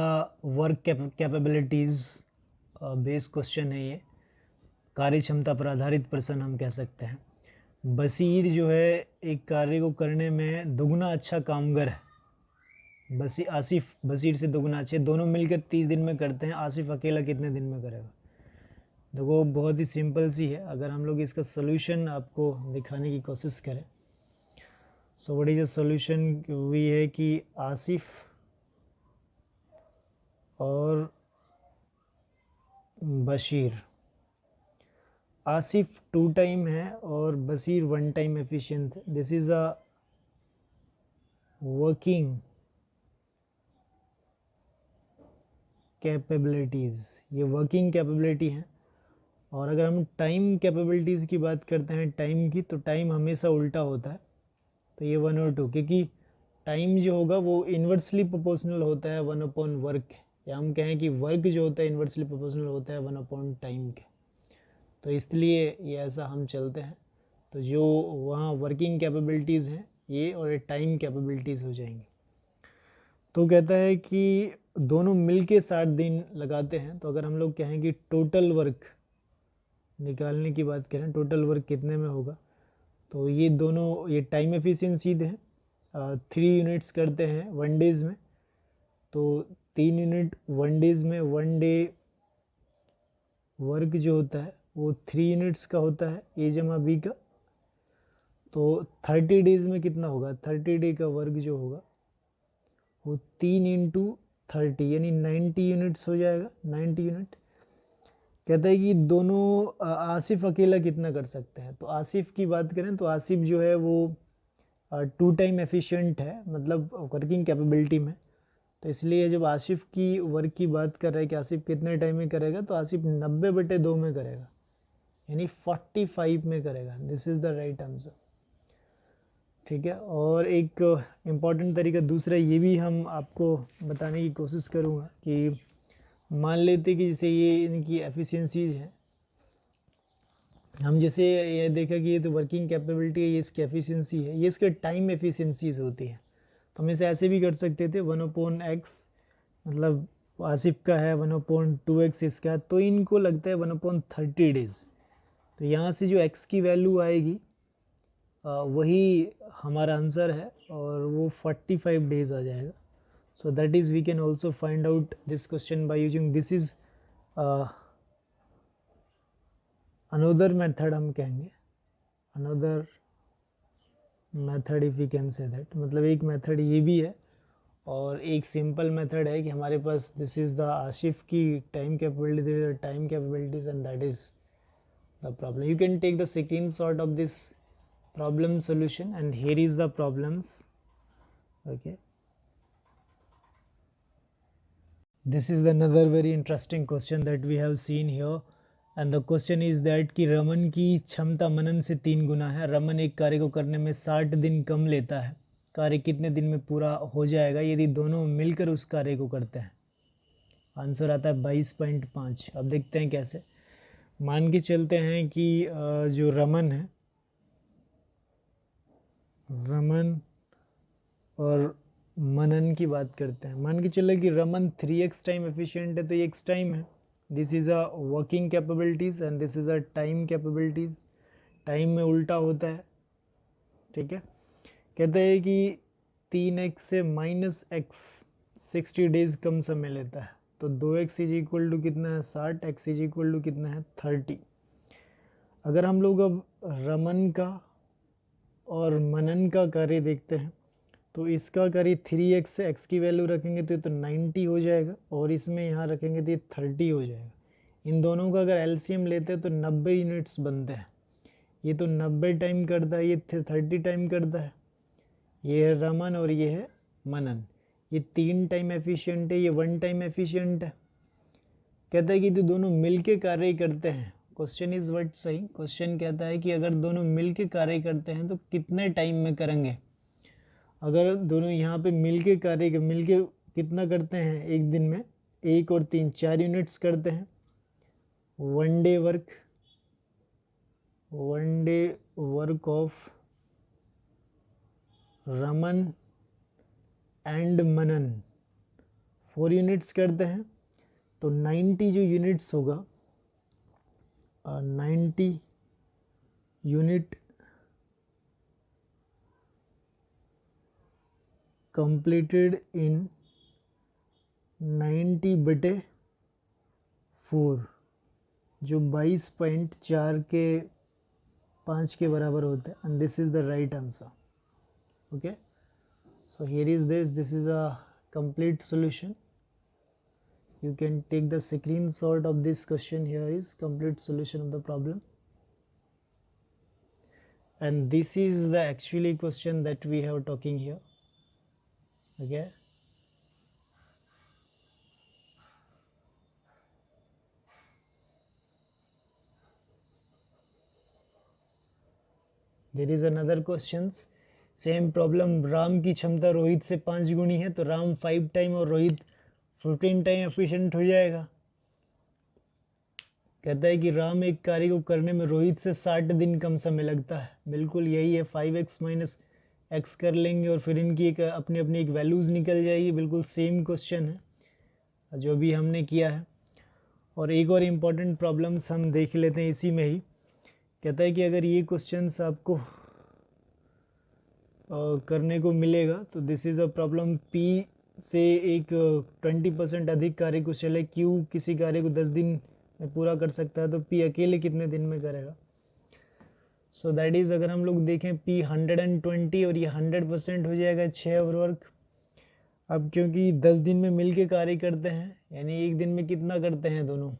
work capabilities based question है। ये कार्य क्षमता पर आधारित प्रश्न हम कह सकते हैं। बशीर जो है एक कार्य को करने में दुगना अच्छा कामगर है। आसिफ बशीर से दुगना अच्छे, दोनों मिलकर 30 दिन में करते हैं। आसिफ अकेला कितने दिन में करेगा? देखो बहुत ही सिंपल सी है, अगर हम लोग इसका सोल्यूशन आपको दिखाने की कोशिश करें, so what is a solution, वही है कि आसिफ और बशीर, आसिफ 2 टाइम है और बशीर 1 टाइम एफिशिएंट है। This is a working capabilities, ये वर्किंग कैपेबिलिटी है। और अगर हम टाइम कैपेबिलिटीज़ की बात करते हैं टाइम की, तो टाइम हमेशा उल्टा होता है, तो ये 1 और 2, क्योंकि टाइम जो होगा वो इन्वर्सली प्रोपोर्शनल होता है 1 अपॉन वर्क, या हम कहें कि वर्क जो होता है इन्वर्सली प्रोपोर्शनल होता है 1 अपॉन टाइम के, तो इसलिए ये ऐसा हम चलते हैं। तो जो वहाँ वर्किंग कैपेबिलिटीज़ हैं ये और टाइम कैपेबिलिटीज़ हो जाएंगी। तो कहता है कि दोनों मिल के 60 दिन लगाते हैं, तो अगर हम लोग कहें कि टोटल वर्क निकालने की बात करें, टोटल वर्क कितने में होगा, तो ये दोनों, ये टाइम एफिशिएंसी है, 3 यूनिट्स करते हैं 1 डेज़ में, तो 3 यूनिट 1 डेज़ में, 1 डे वर्क जो होता है वो 3 यूनिट्स का होता है ए जमा बी का, तो 30 डेज़ में कितना होगा, 30 डे का वर्क जो होगा वो 3 इंटू 30 यानी 90 यूनिट्स हो जाएगा, 90 यूनिट। कहता है कि दोनों आसिफ अकेला कितना कर सकते हैं, तो आसिफ की बात करें तो आसिफ जो है वो 2 टाइम एफिशिएंट है, मतलब वर्किंग कैपेबिलिटी में, तो इसलिए जब आसिफ की वर्क की बात कर रहा है कि आसिफ कितने टाइम में करेगा, तो आसिफ 90/2 में करेगा, यानी 45 में करेगा। This is the right answer. ठीक है, और एक इम्पॉर्टेंट तरीका दूसरा ये भी हम आपको बताने की कोशिश करूँगा कि मान लेते कि जैसे ये इनकी एफिशिएंसीज है, हम जैसे ये देखा कि ये तो वर्किंग कैपेबिलिटी है, ये इसकी एफिशिएंसी है, ये इसके टाइम एफिशिएंसीज होती है। तो हम इसे ऐसे भी कर सकते थे 1/x, मतलब आसिफ का है 1/2x इसका है, तो इनको लगता है 1/30 डेज़। तो यहाँ से जो x की वैल्यू आएगी वही हमारा आंसर है, और वो 45 डेज़ आ जाएगा। So that is we can also find out this question by using, this is another method, हम कहेंगे another method if we can say that, मतलब एक मेथड ये भी है, और एक सिंपल मेथड है कि हमारे पास दिस इज़ द आसिफ की time capabilities and that is the problem. You can take the screenshot of this problem solution, and here is the problems. Okay, this is another very interesting question that we have seen here, and the question is that कि रमन की क्षमता मनन से 3 गुना है। रमन एक कार्य को करने में 60 दिन कम लेता है, कार्य कितने दिन में पूरा हो जाएगा यदि दोनों मिलकर उस कार्य को करते हैं। आंसर आता है 22.5। अब देखते हैं कैसे। मान के चलते हैं कि जो रमन है, रमन और मनन की बात करते हैं, मान के चले कि रमन 3x टाइम एफिशिएंट है, तो ये x टाइम है। This is a working capabilities and this is a time capabilities, time में उल्टा होता है। ठीक है, कहते हैं कि 3x से -x 60 डेज़ कम समय लेता है, तो 2x इज इक्वल टू कितना है 60, x इज इक्वल टू कितना है 30। अगर हम लोग अब रमन का और मनन का कार्य देखते हैं, तो इसका कार्य 3x से x की वैल्यू रखेंगे तो ये तो 90 हो जाएगा, और इसमें यहाँ रखेंगे तो ये 30 हो जाएगा। इन दोनों का अगर एलसीएम लेते हैं तो 90 यूनिट्स बनते हैं। ये तो 90 टाइम करता है, ये 30 टाइम करता है। ये है रमन और ये है मनन, ये 3 टाइम एफिशिएंट है, ये 1 टाइम एफिशिएंट है। कहता है कि तो दोनों मिल के कार्य करते हैं। क्वेश्चन इज व्हाट सही, क्वेश्चन कहता है कि अगर दोनों मिल के कार्य करते हैं तो कितने टाइम में करेंगे। अगर दोनों यहाँ पे मिल के कार्य मिल के कितना करते हैं एक दिन में, 1 और 3 4 यूनिट्स करते हैं। 1 day work, 1 day work of Raman and Manan 4 units करते हैं, तो 90 जो यूनिट्स होगा, 90 यूनिट completed in 90/4, जो 22.4 के 5 के बराबर होता है, and this is the right answer. Okay, so here is this is a complete solution. You can take the screenshot of this question. Here is complete solution of the problem, and this is the actually question that we have talking here. Okay, there is another questions. Same problem. Ram की क्षमता रोहित से 5 गुनी है, तो Ram 5 time और Rohit 15 time efficient हो जाएगा. कहता है कि राम एक कार्य को करने में रोहित से 60 दिन कम समय लगता है. बिल्कुल यही है, 5x माइनस एक्स कर लेंगे और फिर इनकी एक अपनी अपनी एक वैल्यूज़ निकल जाएगी. बिल्कुल सेम क्वेश्चन है जो भी हमने किया है. और एक और इम्पॉर्टेंट प्रॉब्लम्स हम देख लेते हैं इसी में ही. कहता है कि अगर ये क्वेश्चंस आपको करने को मिलेगा तो this is a problem. P से एक 20% अधिक कार्य कुशल है. क्यू किसी कार्य को 10 दिन में पूरा कर सकता है, तो पी अकेले कितने दिन में करेगा. सो दैट इज़, अगर हम लोग देखें पी 120 और ये 100% हो जाएगा 6 आवर वर्क. अब क्योंकि 10 दिन में मिल के कार्य करते हैं, यानी एक दिन में कितना करते हैं दोनों,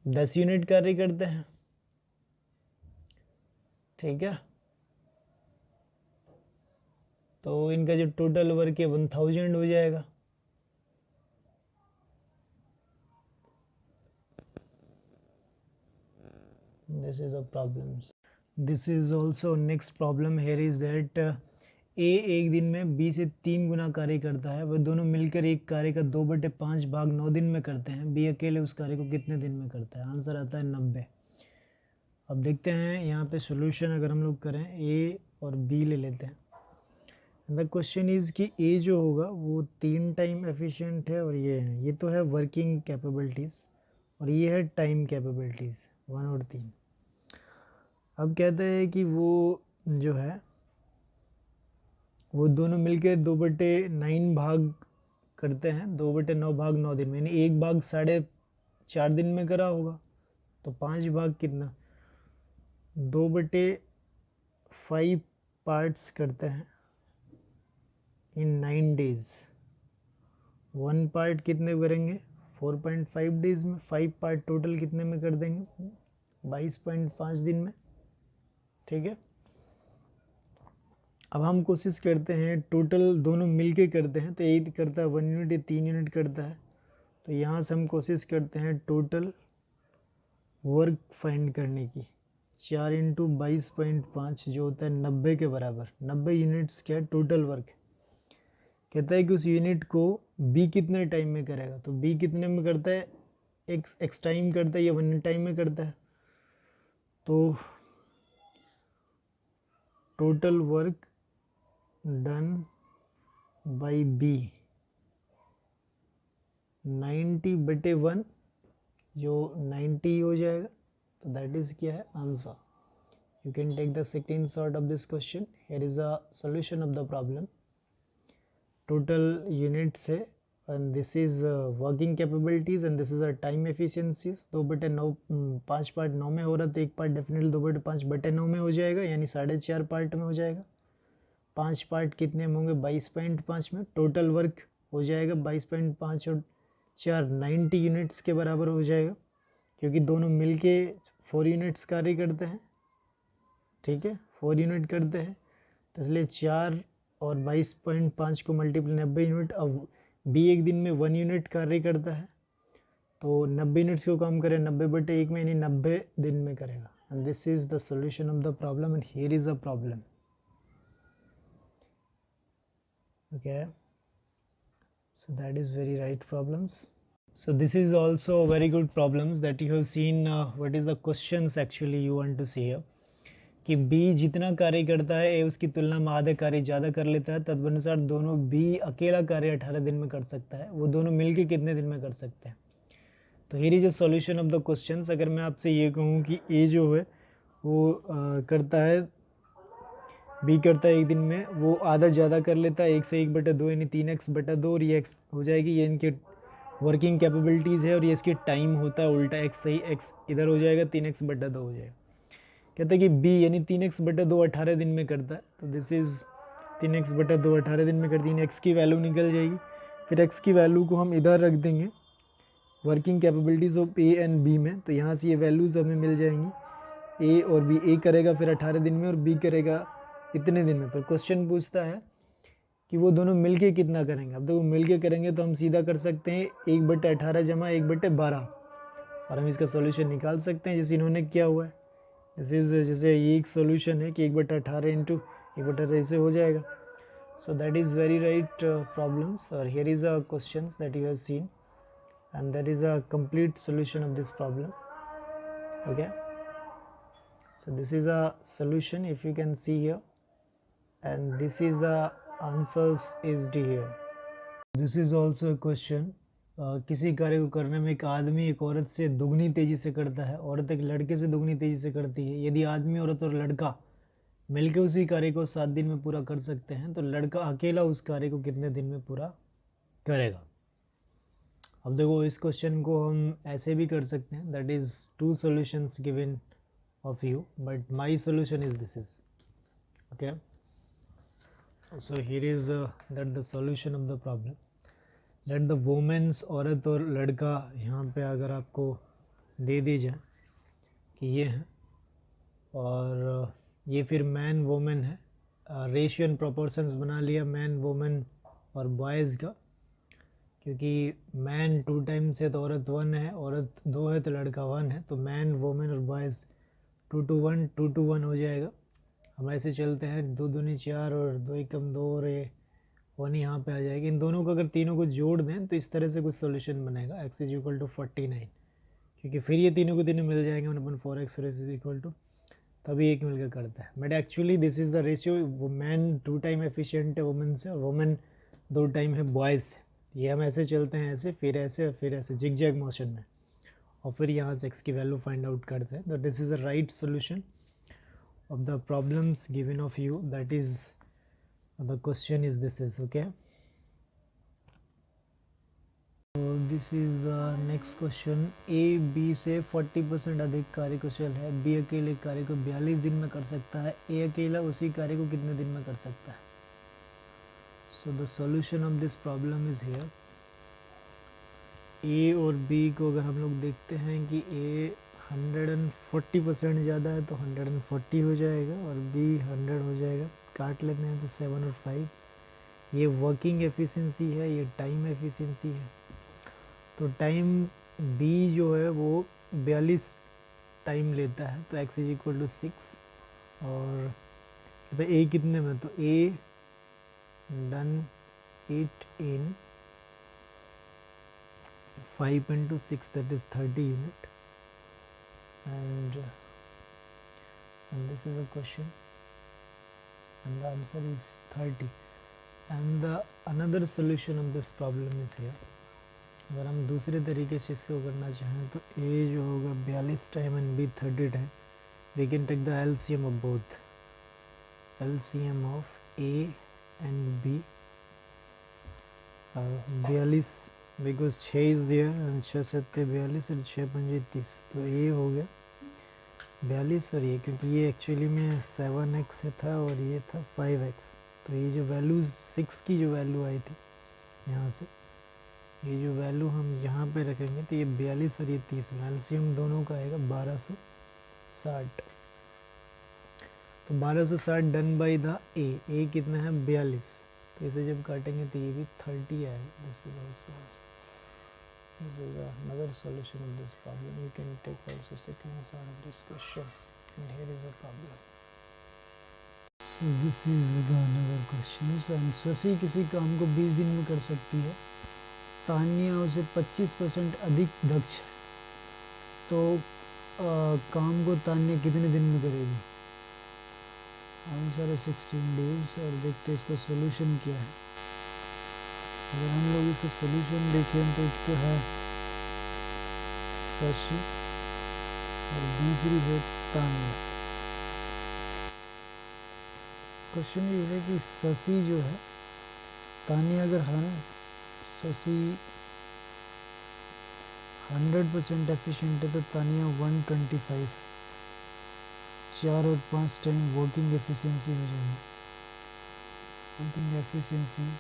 10 यूनिट कार्य करते हैं. ठीक है, तो इनका जो टोटल वर्क है 1000 हो जाएगा. This is a problem. This is also next problem. Here is that A एक दिन में बी से 3 गुना कार्य करता है. वह दोनों मिलकर एक कार्य का 2/5 भाग 9 दिन में करते हैं. बी अकेले उस कार्य को कितने दिन में करता है. आंसर आता है 90. अब देखते हैं यहाँ पे सॉल्यूशन. अगर हम लोग करें, ए और बी ले लेते हैं. द क्वेश्चन इज़ कि ए जो होगा वो 3 टाइम एफिशिएंट है, और ये तो है वर्किंग कैपेबिलिटीज़, और ये है टाइम कैपेबिलिटीज़ 1 और 3. अब कहते हैं कि वो जो है वो दोनों मिलकर 2/9 भाग करते हैं. 2/9 भाग 9 दिन में, यानी एक भाग 4.5 दिन में करा होगा, तो 5 भाग कितना, 2/5 पार्ट्स करते हैं इन 9 डेज. 1 पार्ट कितने करेंगे, 4.5 डेज में. 5 पार्ट टोटल कितने में कर देंगे, 22.5 दिन में. ठीक है, अब हम कोशिश करते हैं टोटल दोनों मिलके करते हैं, तो ये करता है 1 यूनिट, ये 3 यूनिट करता है. तो यहाँ से हम कोशिश करते हैं टोटल वर्क फाइंड करने की. 4 × 22.5 जो होता है 90 के बराबर. 90 यूनिट्स क्या है, टोटल वर्क. कहता है कि उस यूनिट को बी कितने टाइम में करेगा. तो बी कितने में करता है, एक्स टाइम करता है, या 1 टाइम में करता है. तो total work done by B 90/1, जो 90 हो जाएगा. तो दैट इज़ क्या है, answer. You can take the screenshot of this question. Here is a solution of the problem. Total units है, and this is working capabilities, and this is a time efficiencies. 2/9, 5 part 9 में हो रहा, तो एक part definitely 2/5/9 में हो जाएगा, यानी 4.5 पार्ट में हो जाएगा. 5 पार्ट कितने में होंगे, 22.5 में. टोटल वर्क हो जाएगा 22.5 और 4 90 यूनिट्स के बराबर हो जाएगा, क्योंकि दोनों मिलके 4 यूनिट्स कार्य करते हैं. ठीक है, 4 यूनिट करते हैं, तो इसलिए 4 और 22.5 को मल्टीप्लाई 90 यूनिट. अब बी एक दिन में 1 यूनिट कार्य करता है, तो 90 यूनिट्स को कम करें 90/1 में, यानी 90 दिन में करेगा. And this is the solution of the problem, and here is the problem. Okay, so that is very right problems. So this is also very good problems that you have seen. What is the questions actually you want to see here, कि B जितना कार्य करता है A उसकी तुलना में आधे कार्य ज़्यादा कर लेता है. तदनुसार दोनों B अकेला कार्य 18 दिन में कर सकता है. वो दोनों मिलके कितने दिन में कर सकते हैं. तो here is a solution of the questions. अगर मैं आपसे ये कहूँ कि A जो है वो करता है, बी करता है एक दिन में, वो आधा ज़्यादा कर लेता है, 1 से 1/2, यानी 3x/2, और ये x हो जाएगी. ये इनके वर्किंग कैपेबिलिटीज़ है और ये इसकी टाइम होता है उल्टा, एक्स सही, एक्स इधर हो जाएगा 3x/2 हो जाएगा। कहते हैं कि बी यानी 3x/2 18 दिन में करता है, तो दिस इज़ 3x/2 18 दिन में करती है, एक्स की वैल्यू निकल जाएगी। फिर एक्स की वैल्यू को हम इधर रख देंगे working capabilities of A and B में, तो यहाँ से ये वैल्यूज़ हमें मिल जाएंगी। ए और बी, ए करेगा फिर 18 दिन में और बी करेगा इतने दिन में। पर क्वेश्चन पूछता है कि वो दोनों मिलके कितना करेंगे। अब देखो मिलके करेंगे तो हम सीधा कर सकते हैं 1/18 जमा 1/12 और हम इसका सोल्यूशन निकाल सकते हैं जैसे इन्होंने किया हुआ है। जैसे ये एक सोल्यूशन है कि 1/18 इंटू 1/18 ऐसे हो जाएगा। So that is very right problems, or here is a questions that you have seen and that is a complete solution of this problem. Okay, so this is a solution if you can see here, and this is the answers is D here. This is also a question. किसी कार्य को करने में एक आदमी एक औरत से दुगनी तेजी से करता है, औरत एक लड़के से दुगनी तेजी से करती है। यदि आदमी, औरत और लड़का मिलकर उसी कार्य को 7 दिन में पूरा कर सकते हैं तो लड़का अकेला उस कार्य को कितने दिन में पूरा करेगा। अब देखो इस क्वेश्चन को हम ऐसे भी कर सकते हैं, that is 2 solutions given of you, but my solution is this is okay. So here is that the solution of the problem. Let the womens, औरत और लड़का यहाँ पे अगर आपको दे दी जाए कि ये है और ये फिर मैन वोमेन है, रेशियो एंड प्रोपोर्शंस बना लिया मैन वोमेन और बॉयज़ का, क्योंकि मैन 2 टाइम्स है तो औरत 1 है, औरत 2 है तो लड़का 1 है, तो मैन वोमेन और बॉयज़ 2 to 1 2 to 1 हो जाएगा। हम ऐसे चलते हैं 2 दूनी 4 और 2 एकम 2 और ये 1 यहाँ पे आ जाएगी। इन दोनों को अगर तीनों को जोड़ दें तो इस तरह से कुछ सोल्यूशन बनेगा, x इज इक्वल टू 49, क्योंकि फिर ये तीनों को तीनों मिल जाएंगे 1/4x, फिर x इज इक्वल टू तभी एक मिलकर करता है। But actually this is the ratio, वो मैन 2 टाइम एफिशिएंट है वुमेन से और वुमेन 2 टाइम है बॉयज़ से। ये हम ऐसे चलते हैं, ऐसे फिर ऐसे जिग जैग मोशन में, और फिर यहाँ से x की वैल्यू फाइंड आउट करते हैं। तो this is the right solution of the problems given of you, that is the question is this is okay. This is next question. A B से 40% अधिक कार्यकुशल है, बी अकेले कार्य को 42 दिन में कर सकता है, ए अकेला उसी कार्य को कितने दिन में कर सकता है। So the solution of this problem is here. A और बी को अगर हम लोग देखते हैं कि ए 140% ज़्यादा है तो 140 हो जाएगा और बी 100 हो जाएगा। काट लेते हैं तो 7 और 5। ये वर्किंग एफिशिएंसी है, ये टाइम एफिशिएंसी है। तो टाइम बी जो है वो 42 टाइम लेता है, तो x इज इक्वल टू 6 और तो ए कितने में, तो A done 8 in 5 into 6 that is 30 unit and this is a question and the answer is 30 and the another solution of this problem is here। अगर हम दूसरे तरीके से इसको करना चाहें तो ए जो होगा 42 time and B 30 time, we can take the LCM of both, LCM of A and B 42 because 6 is there, 6 7 42 और 6 5 30, तो ए हो गया 42 और ये क्योंकि ये एक्चुअली में 7x से था और ये था 5x, तो ये जो वैल्यूज़ 6 की जो वैल्यू आई थी यहाँ से, ये जो वैल्यू हम यहाँ पे रखेंगे तो ये 42 और ये 30, एलसीएम दोनों का आएगा 1260। तो 1260 डन बाय द ए कितना है 42, तो इसे जब काटेंगे तो ये भी 30 आएगा। This is another solution of this problem. You can take also second answer of this question and here is a problem. So this is the another question. Shashi किसी काम को 20 दिन में कर सकती है, तान्या उसे 25% अधिक दक्ष है, तो काम को तान्या कितने दिन में करेगी। आंसर है 16 डेज और देखते हैं इसका सोल्यूशन क्या है। अगर हम लोग इसका सोल्यूशन देखें तो एक तो है शशि और दूसरी है तान्या। क्वेश्चन ये है कि शशि जो है, तान्या अगर हम शशि 100% एफिशिएंट है तो तानिया 125, 4 और 5 टाइम वर्किंग एफिशिएंसी हो जाएगी। वर्किंग एफिशिएंसीज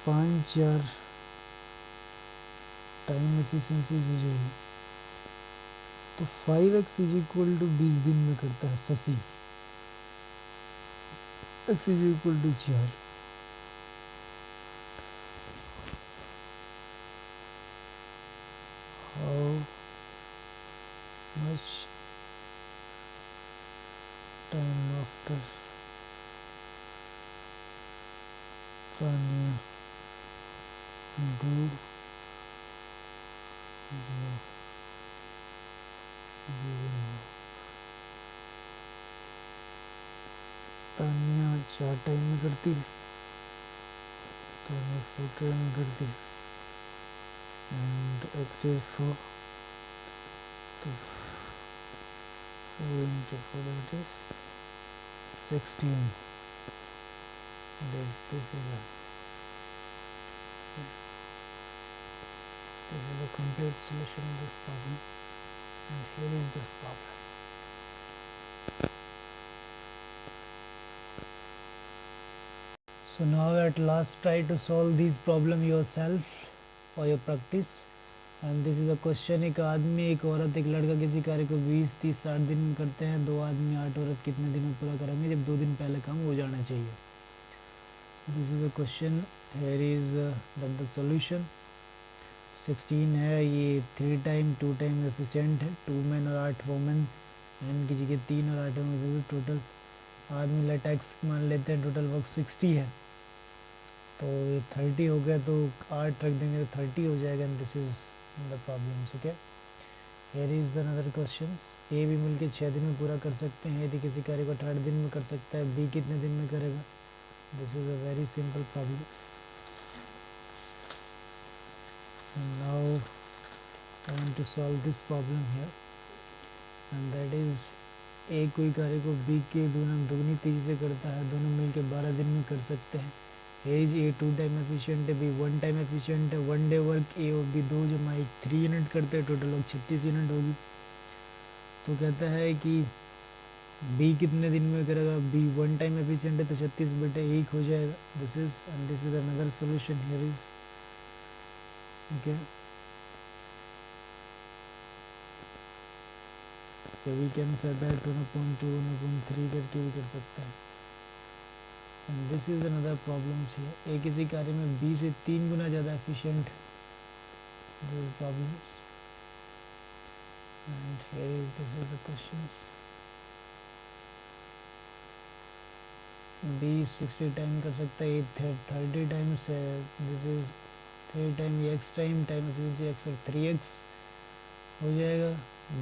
5 4 टाइम एफिशिएंसीज हो जाएगी। तो 5x इज इक्वल टू 20 दिन में करता है Shashi, x is equal to 4। How much time after Tania do Tania 4 time में करती है, तानिया 4 टाइम में करती है एंड x is 4, तो 4 into 4 that is 16, this is a complete solution of this problem, and here is the problem. So now at last try to solve these problem yourself for your practice, and this is a question. एक आदमी, एक औरत, एक लड़का किसी कार्य को 20 30 60 दिन में करते हैं। 2 आदमी 8 औरत कितने दिन में पूरा करेंगे जब 2 दिन पहले काम हो जाना चाहिए। So this is a question. Here is the solution. 16 है, ये 3 टाइम 2 टाइम एफिशिएंट है, 2 मैन और 8 वोमेन, एंड की जगह 3 और 8 वोमेन, टोटल आदमी लेटेक्स मान लेते हैं, टोटल वर्क 60 है, तो ये 30 हो गया, तो 8 रख देंगे तो 30 हो जाएगा। And this is the problems. Okay, here is another questions. A भी मिलके 6 दिन में पूरा कर सकते हैं यदि किसी कार्य को 18 दिन में कर सकता है, बी कितने दिन में करेगा। This is a very simple problem. Now I want to solve this problem here, and that is a कोई कार्य को बी के दुगनी तेजी से करता है, दोनों मिलकर 12 दिन में कर सकते हैं। एज ए 2 टाइम एफिशिएंट है, बी 1 टाइम एफिशिएंट है। 1 डे वर्क ए और बी 2 जमा 1 3 यूनिट करते हैं, टोटल वर्क 36 यूनिट होगी। तो कहता है कि बी कितने दिन में करेगा, बी 1 टाइम एफिशिएंट है तो 36 बटे 1 हो जाएगा। This is another solution. Here is okay, we can set that 1/2 1/3 करके भी कर सकते हैं। And this is another problems here. A किसी कार्य में बी से 3 गुना ज़्यादा एफिशिएंट है। This is problems, and here is this is the questions. B 60 time कर सकता है, 30 टाइम्स है। This is 3 time X time efficiency X और 3x हो जाएगा।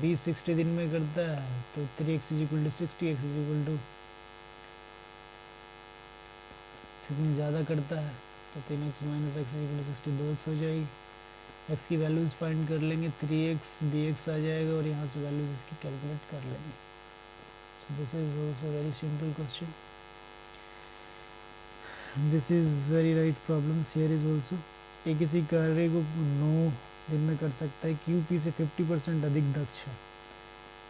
बी 60 दिन में करता है तो 3x is equal to 60, X is equal to जितनी ज़्यादा करता है तो 3x minus X is equal to 60, 2x हो जाएगी। x की वैल्यूज़ फाइंड कर लेंगे, 3x dx आ जाएगा और यहाँ से वैल्यूज़ इसकी कैलकुलेट कर लेंगे। सो this is also very simple question, this is very right problems. Here is also एक किसी कार्य को 9 दिन में कर सकता है, क्यू पी से 50% अधिक दक्ष है,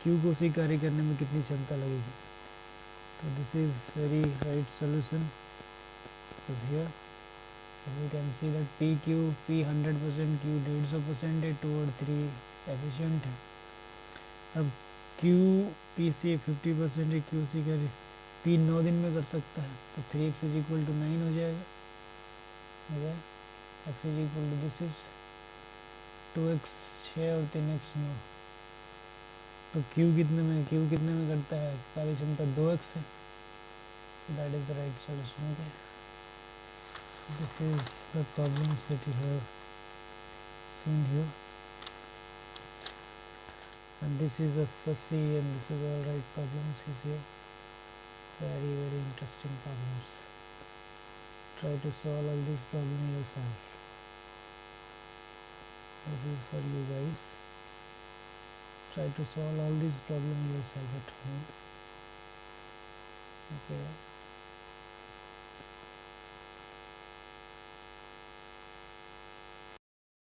क्यू को उसी कार्य करने में कितनी क्षमता लगेगी। तो this is very right solution is here. You can see that PQ, P 100%, Q 150% है, 2 और 3 एफिशिएंट है। अब Q P से 50% है, Q सी कर P 9 दिन में कर सकता है तो 3x इज इक्वल टू 9 हो जाएगा। x is equal to this is 2x 6 और 3x 9। तो Q कितने में करता है, कार्य क्षमता 2x है। So that is the right solution. Okay, this is the problems that you have seen here, and this is the Sasi, and this is all right problems is here. Very interesting problems. Try to solve all these problems yourself. This is for you guys. Try to solve all these problems yourself at home. Okay.